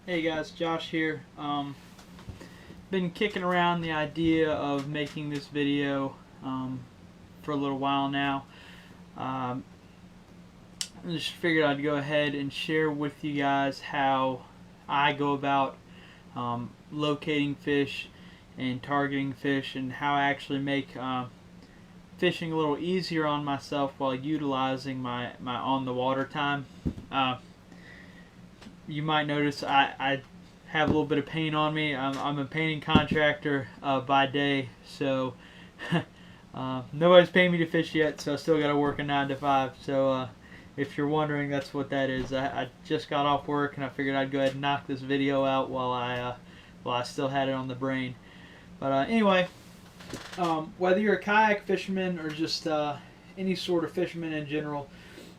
Hey guys, Josh here. Been kicking around the idea of making this video for a little while now. I just figured I'd go ahead and share with you guys how I go about locating fish and targeting fish, and how I actually make fishing a little easier on myself while utilizing my on the water time. You might notice I have a little bit of paint on me. I'm a painting contractor by day, so nobody's paying me to fish yet, so I still got to work a 9 to 5. So if you're wondering, that's what that is. I just got off work, and I figured I'd go ahead and knock this video out while I still had it on the brain. But anyway, whether you're a kayak fisherman or just any sort of fisherman in general,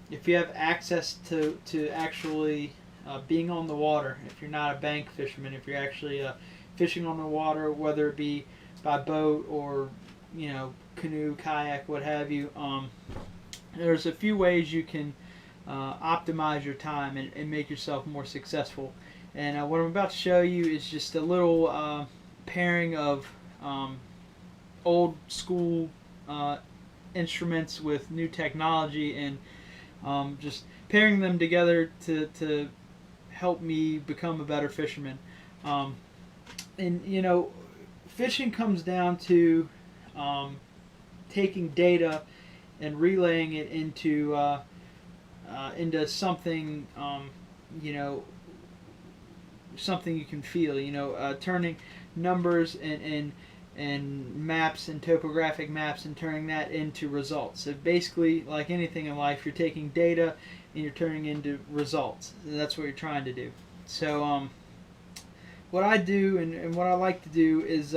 if you have access to actually being on the water, if you're not a bank fisherman, if you're actually fishing on the water, whether it be by boat or canoe, kayak, what have you, there's a few ways you can optimize your time and make yourself more successful. And what I'm about to show you is just a little pairing of old school instruments with new technology, and just pairing them together to help me become a better fisherman. And fishing comes down to taking data and relaying it into something something you can feel. Turning numbers and maps and topographic maps and turning that into results. So basically, like anything in life, you're taking data and you're turning into results. And that's what you're trying to do. So what I do and what I like to do is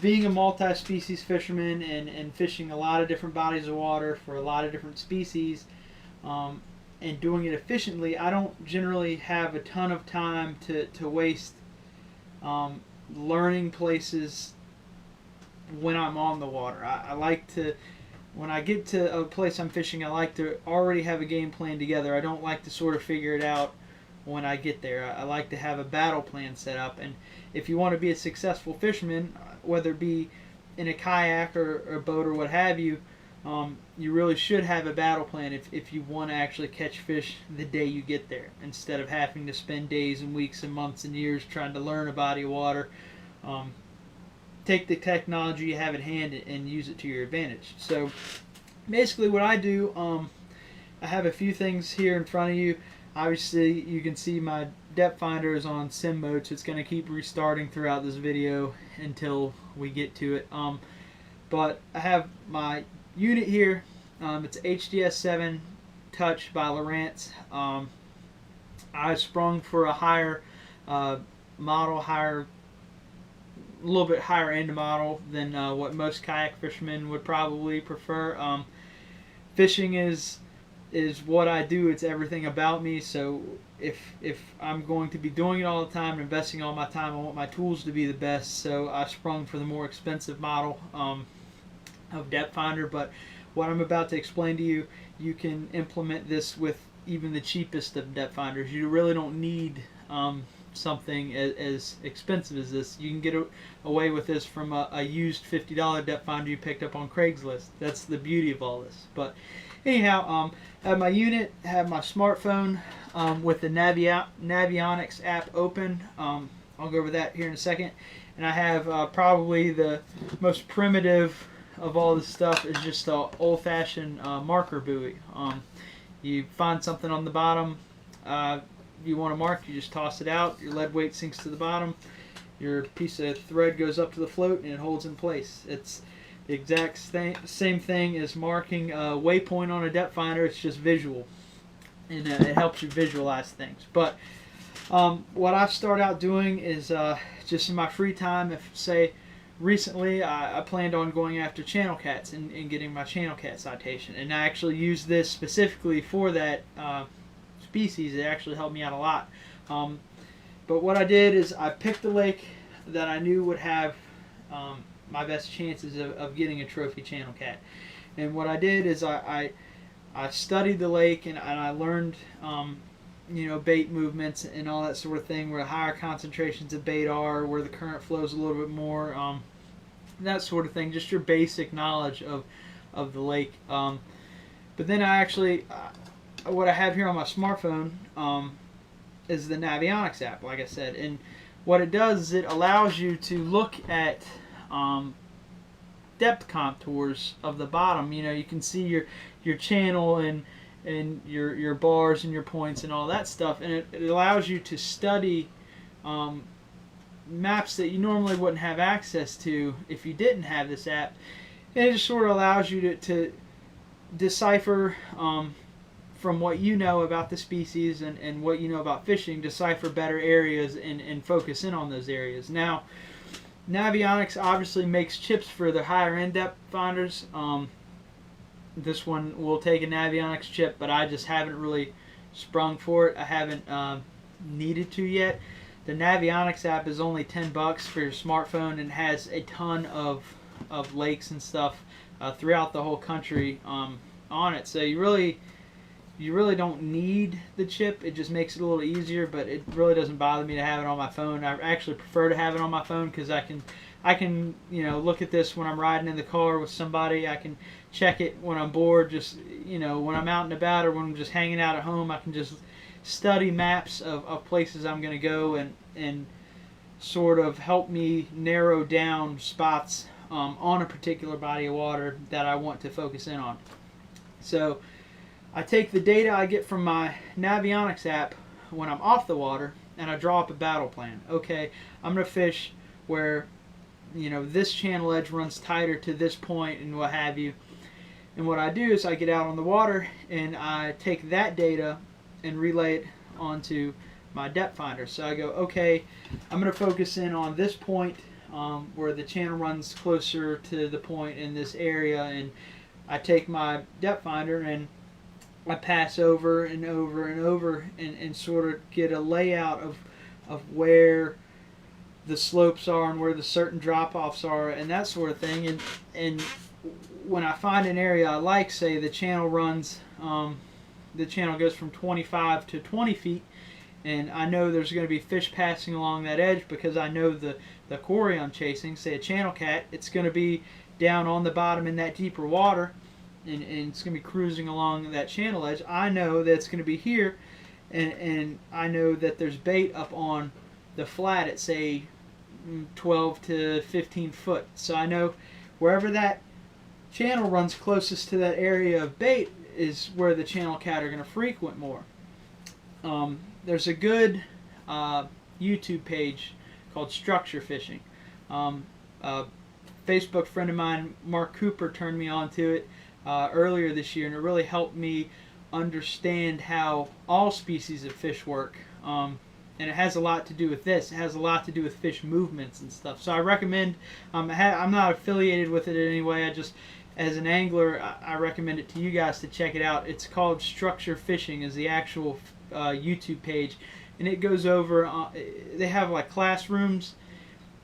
being a multi-species fisherman and fishing a lot of different bodies of water for a lot of different species, and doing it efficiently, I don't generally have a ton of time to waste learning places when I'm on the water. I like to, when I get to a place I'm fishing, I like to already have a game plan together. I don't like to sort of figure it out when I get there. I like to have a battle plan set up. And if you want to be a successful fisherman, whether it be in a kayak or a boat or what have you, you really should have a battle plan if you want to actually catch fish the day you get there, instead of having to spend days and weeks and months and years trying to learn a body of water. Take the technology you have at hand and use it to your advantage. So basically what I do, I have a few things here in front of you. Obviously you can see my depth finder is on sim mode, so it's going to keep restarting throughout this video until we get to it. But I have my unit here. It's HDS7 Touch by Lowrance. I sprung for a higher model, a little bit higher end model than what most kayak fishermen would probably prefer. Fishing is what I do. It's everything about me. So if I'm going to be doing it all the time, investing all my time, I want my tools to be the best. So I sprung for the more expensive model of depth finder. But what I'm about to explain to you, you can implement this with even the cheapest of depth finders. You really don't need something as expensive as this. You can get away with this from a used $50 depth finder you picked up on Craigslist. That's the beauty of all this. But anyhow, I have my unit, have my smartphone with the Navionics app open. I'll go over that here in a second. And I have probably the most primitive of all this stuff is just an old-fashioned marker buoy. You find something on the bottom you want to mark, you just toss it out, your lead weight sinks to the bottom, your piece of thread goes up to the float, and it holds in place. It's the exact same thing as marking a waypoint on a depth finder. It's just visual, and it helps you visualize things. But what I start out doing is just in my free time, if say recently I planned on going after channel cats and getting my channel cat citation, and I actually used this specifically for that species. It actually helped me out a lot. But what I did is I picked a lake that I knew would have my best chances of getting a trophy channel cat. And what I did is I studied the lake, and I learned bait movements and all that sort of thing, where higher concentrations of bait are, where the current flows a little bit more, that sort of thing. Just your basic knowledge of the lake. But then I actually, what I have here on my smartphone is the Navionics app, like I said. And what it does is it allows you to look at depth contours of the bottom. You can see your channel and your bars and your points and all that stuff. And it allows you to study maps that you normally wouldn't have access to if you didn't have this app. And it just sort of allows you to decipher from what you know about the species and what you know about fishing, decipher better areas and focus in on those areas. Now, Navionics obviously makes chips for the higher end depth finders. This one will take a Navionics chip, but I just haven't really sprung for it. I haven't needed to yet. The Navionics app is only $10 for your smartphone and has a ton of lakes and stuff throughout the whole country on it. So you really don't need the chip. It just makes it a little easier, but it really doesn't bother me to have it on my phone. I actually prefer to have it on my phone because I can look at this when I'm riding in the car with somebody. I can check it when I'm bored, just when I'm out and about, or when I'm just hanging out at home. I can just study maps of places I'm going to go and sort of help me narrow down spots on a particular body of water that I want to focus in on. So I take the data I get from my Navionics app when I'm off the water, and I draw up a battle plan. Okay, I'm going to fish where this channel edge runs tighter to this point and what have you. And what I do is I get out on the water and I take that data and relay it onto my depth finder. So I go, okay, I'm going to focus in on this point where the channel runs closer to the point in this area, and I take my depth finder and I pass over and over and over and sort of get a layout of where the slopes are and where the certain drop-offs are and that sort of thing. And when I find an area I like, say the channel runs, the channel goes from 25 to 20 feet, and I know there's going to be fish passing along that edge because I know the quarry I'm chasing, say a channel cat, it's going to be down on the bottom in that deeper water, and it's going to be cruising along that channel edge. I know that it's going to be here, and I know that there's bait up on the flat at, say, 12 to 15 foot. So I know wherever that channel runs closest to that area of bait is where the channel cat are going to frequent more. There's a good YouTube page called Structure Fishing. A Facebook friend of mine, Mark Cooper, turned me on to it earlier this year, and it really helped me understand how all species of fish work. And it has a lot to do with this. It has a lot to do with fish movements and stuff. So I recommend, I'm not affiliated with it in any way. I just, as an angler, I recommend it to you guys to check it out. It's called Structure Fishing is the actual YouTube page. And it goes over, they have like classrooms,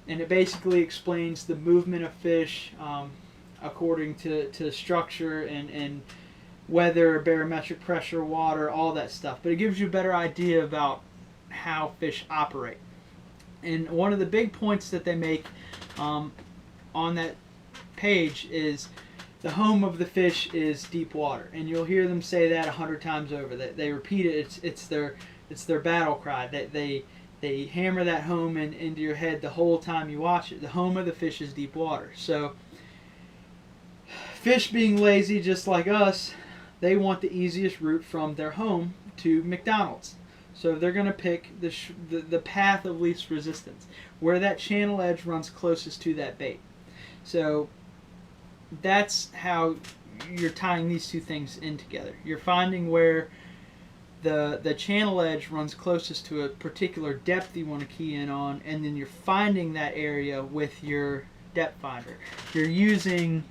and it basically explains the movement of fish according to structure and weather, barometric pressure, water, all that stuff. But it gives you a better idea about how fish operate. And one of the big points that they make on that page is the home of the fish is deep water, and you'll hear them say that 100 times over. They repeat it. It's their battle cry. They hammer that home into your head the whole time you watch it. The home of the fish is deep water. So fish, being lazy just like us, they want the easiest route from their home to McDonald's. So they're going to pick the path of least resistance, where that channel edge runs closest to that bait. So that's how you're tying these two things in together. You're finding where the channel edge runs closest to a particular depth you want to key in on, and then you're finding that area with your depth finder. You're using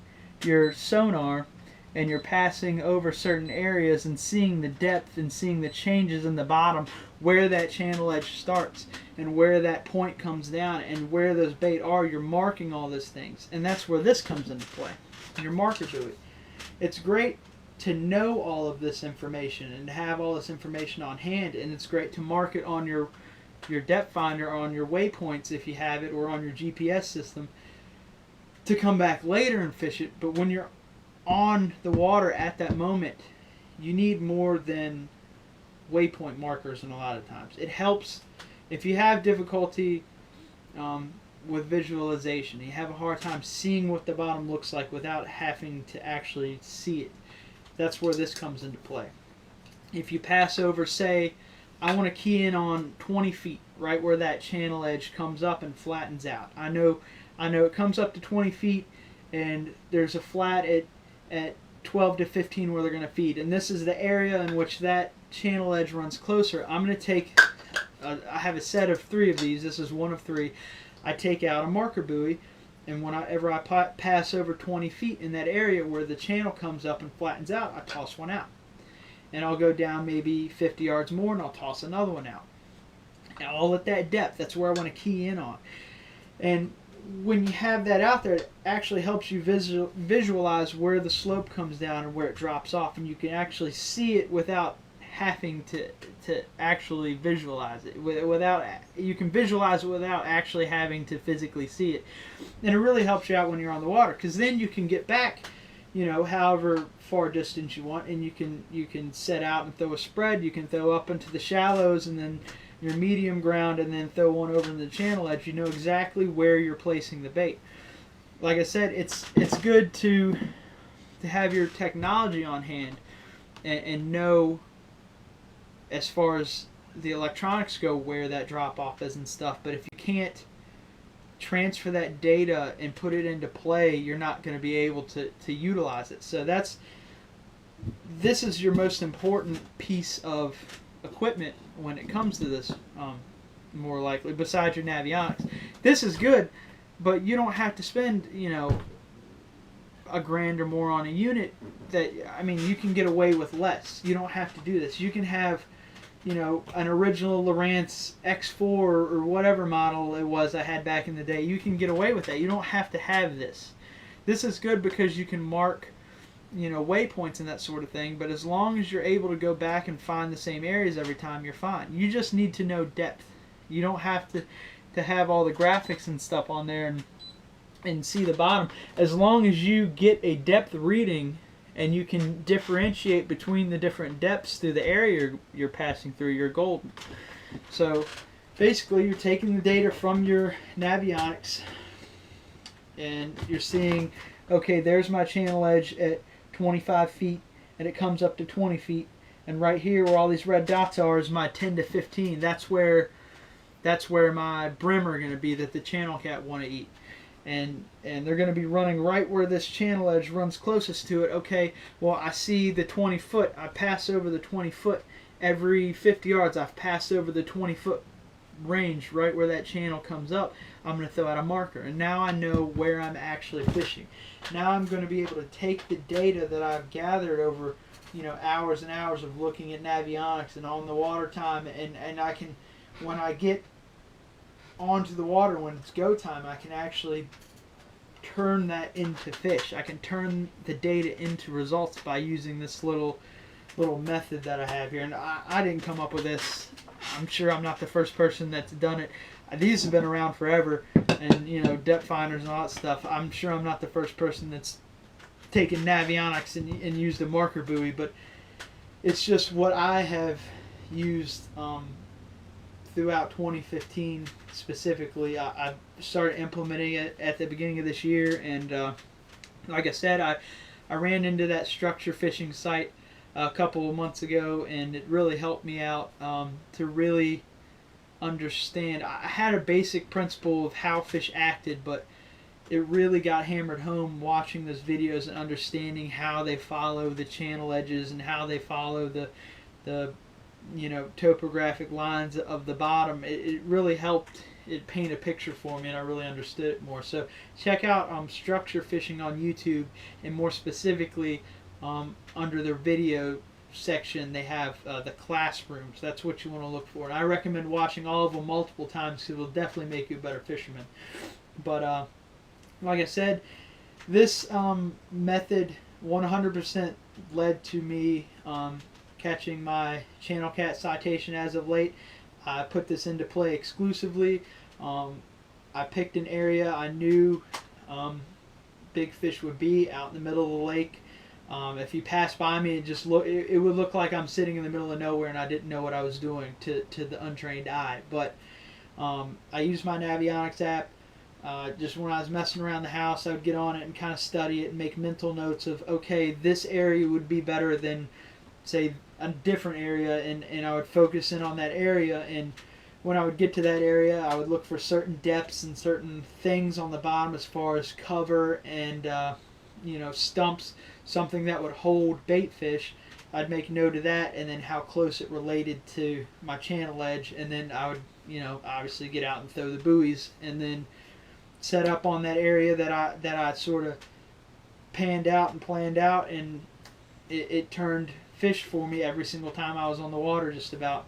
your sonar, and you're passing over certain areas and seeing the depth and seeing the changes in the bottom, where that channel edge starts and where that point comes down and where those bait are. You're marking all those things, and that's where this comes into play, your marker buoy. It's great to know all of this information and to have all this information on hand, and it's great to mark it on your depth finder, on your waypoints if you have it, or on your GPS system to come back later and fish it. But when you're on the water at that moment, you need more than waypoint markers, and a lot of times it helps if you have difficulty with visualization. You have a hard time seeing what the bottom looks like without having to actually see it. That's where this comes into play. If you pass over, say, I want to key in on 20 feet, right where that channel edge comes up and flattens out. I know it comes up to 20 feet, and there's a flat at 12 to 15 where they're going to feed. And this is the area in which that channel edge runs closer. I'm going to take, I have a set of 3 of these. This is one of 3. I take out a marker buoy, and whenever I pass over 20 feet in that area where the channel comes up and flattens out, I toss one out. And I'll go down maybe 50 yards more, and I'll toss another one out. Now, all at that depth, that's where I want to key in on. And when you have that out there, it actually helps you visualize where the slope comes down and where it drops off, and you can actually see it without having to actually visualize it. You can visualize it without actually having to physically see it, and it really helps you out when you're on the water, because then you can get back, however far distance you want, and you can set out and throw a spread. You can throw up into the shallows, and then your medium ground, and then throw one over into the channel edge. You know exactly where you're placing the bait. Like I said, it's good to have your technology on hand and know, as far as the electronics go, where that drop off is and stuff. But if you can't transfer that data and put it into play, you're not going to be able to utilize it. So this is your most important piece of equipment when it comes to this, more likely, besides your navionics. This is good, but you don't have to spend $1,000 or more on a unit. You can get away with less. You don't have to do this. You can have an original Lowrance X4 or whatever model it was I had back in the day. You can get away with that. You don't have to have this. This is good because you can mark waypoints and that sort of thing, but as long as you're able to go back and find the same areas every time, you're fine. You just need to know depth. You don't have to have all the graphics and stuff on there and see the bottom. As long as you get a depth reading and you can differentiate between the different depths through the area you're passing through, you're golden. So basically, you're taking the data from your navionics and you're seeing, okay, there's my channel edge at 25 feet, and it comes up to 20 feet, and right here where all these red dots are is my 10 to 15. That's where my brim are going to be that the channel cat want to eat, and they're going to be running right where this channel edge runs closest to it. Okay, well, I see the 20 foot. I pass over the 20 foot every 50 yards. I've passed over the 20 foot range right where that channel comes up. I'm going to throw out a marker, and now I know where I'm actually fishing. Now I'm going to be able to take the data that I've gathered over hours and hours of looking at navionics and on the water time, and I can, when I get onto the water, when it's go time, I can actually turn that into fish. I can turn the data into results by using this little method that I have here. And I didn't come up with this. I'm sure I'm not the first person that's done it. These have been around forever, and depth finders and all that stuff. I'm sure I'm not the first person that's taken navionics and used a marker buoy, but it's just what I have used throughout 2015 specifically. I started implementing it at the beginning of this year, and like I said, I ran into that structure fishing site a couple of months ago, and it really helped me out to really understand. I had a basic principle of how fish acted, but it really got hammered home watching those videos and understanding how they follow the channel edges and how they follow the topographic lines of the bottom. It really helped it paint a picture for me, and I really understood it more. So check out structure fishing on YouTube, and more specifically under their video section they have the classrooms. That's what you want to look for, and I recommend watching all of them multiple times because it will definitely make you a better fisherman. But like I said, this method 100% led to me catching my channel cat citation as of late. I put this into play exclusively. I picked an area I knew big fish would be out in the middle of the lake. If you pass by me, it would look like I'm sitting in the middle of nowhere and I didn't know what I was doing to the untrained eye. But I used my Navionics app. Just when I was messing around the house, I would get on it and kind of study it and make mental notes of, okay, this area would be better than, say, a different area, and I would focus in on that area. And when I would get to that area, I would look for certain depths and certain things on the bottom as far as cover and stumps, something that would hold bait fish. I'd make note of that, and then how close it related to my channel edge, and then I would obviously get out and throw the buoys, and then set up on that area that I sort of panned out and planned out, and it turned fish for me every single time I was on the water. Just about.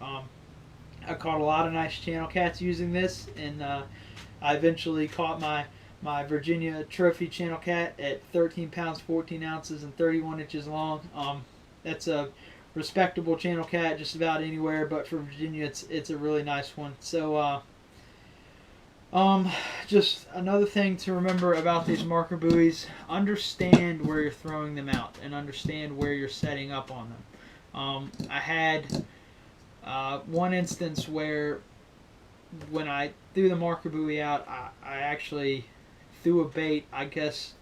I caught a lot of nice channel cats using this, and I eventually caught my Virginia trophy channel cat at 13 pounds 14 ounces and 31 inches long. That's a respectable channel cat just about anywhere, but for Virginia it's a really nice one. So just another thing to remember about these marker buoys: understand where you're throwing them out and understand where you're setting up on them. I had one instance where when I threw the marker buoy out, I actually threw a bait. I guess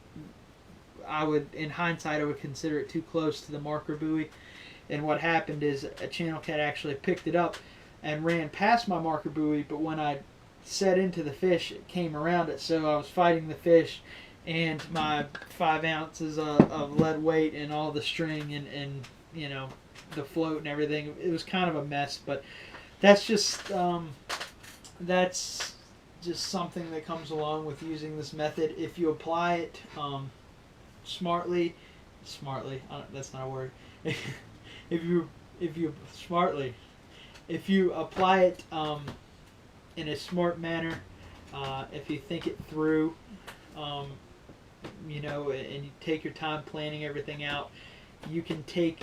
in hindsight, I would consider it too close to the marker buoy. And what happened is a channel cat actually picked it up and ran past my marker buoy, but when I set into the fish, it came around it. So I was fighting the fish and my 5 ounces of lead weight and all the string and the float and everything. It was kind of a mess, but that's just something that comes along with using this method. If you apply it smartly, that's not a word. if you apply it in a smart manner, if you think it through, and you take your time planning everything out, you can take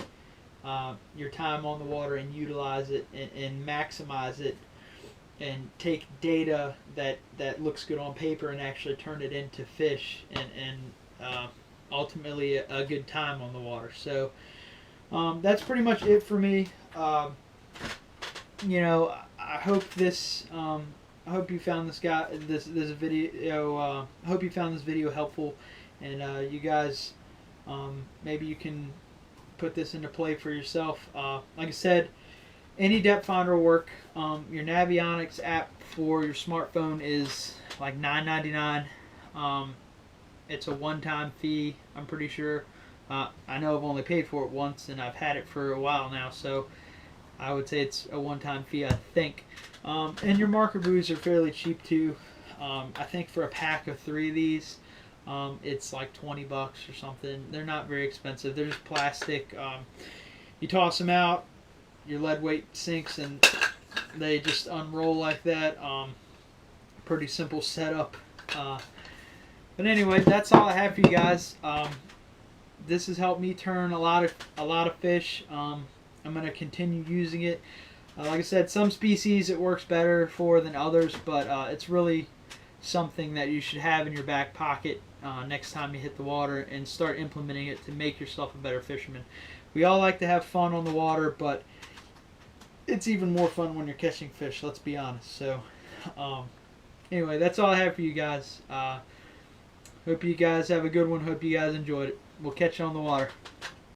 your time on the water and utilize it and maximize it, and take data that looks good on paper and actually turn it into fish and ultimately a good time on the water. So that's pretty much it for me. I hope I hope you found this video. I hope you found this video helpful, and you guys maybe you can put this into play for yourself. Like I said, any depth finder will work. Your Navionics app for your smartphone is like $9.99. It's a one-time fee, I'm pretty sure. I know I've only paid for it once, and I've had it for a while now, so I would say it's a one-time fee, I think. And your marker buoys are fairly cheap too. I think for a pack of 3 of these, it's like $20 or something. They're not very expensive. They're just plastic. You toss them out, your lead weight sinks, and they just unroll like that. Pretty simple setup. But anyway, that's all I have for you guys. This has helped me turn a lot of fish. I'm going to continue using it. Like I said, some species it works better for than others, but it's really something that you should have in your back pocket next time you hit the water, and start implementing it to make yourself a better fisherman. We all like to have fun on the water, but it's even more fun when you're catching fish, let's be honest. So anyway, that's all I have for you guys. Hope you guys have a good one. Hope you guys enjoyed it. We'll catch you on the water.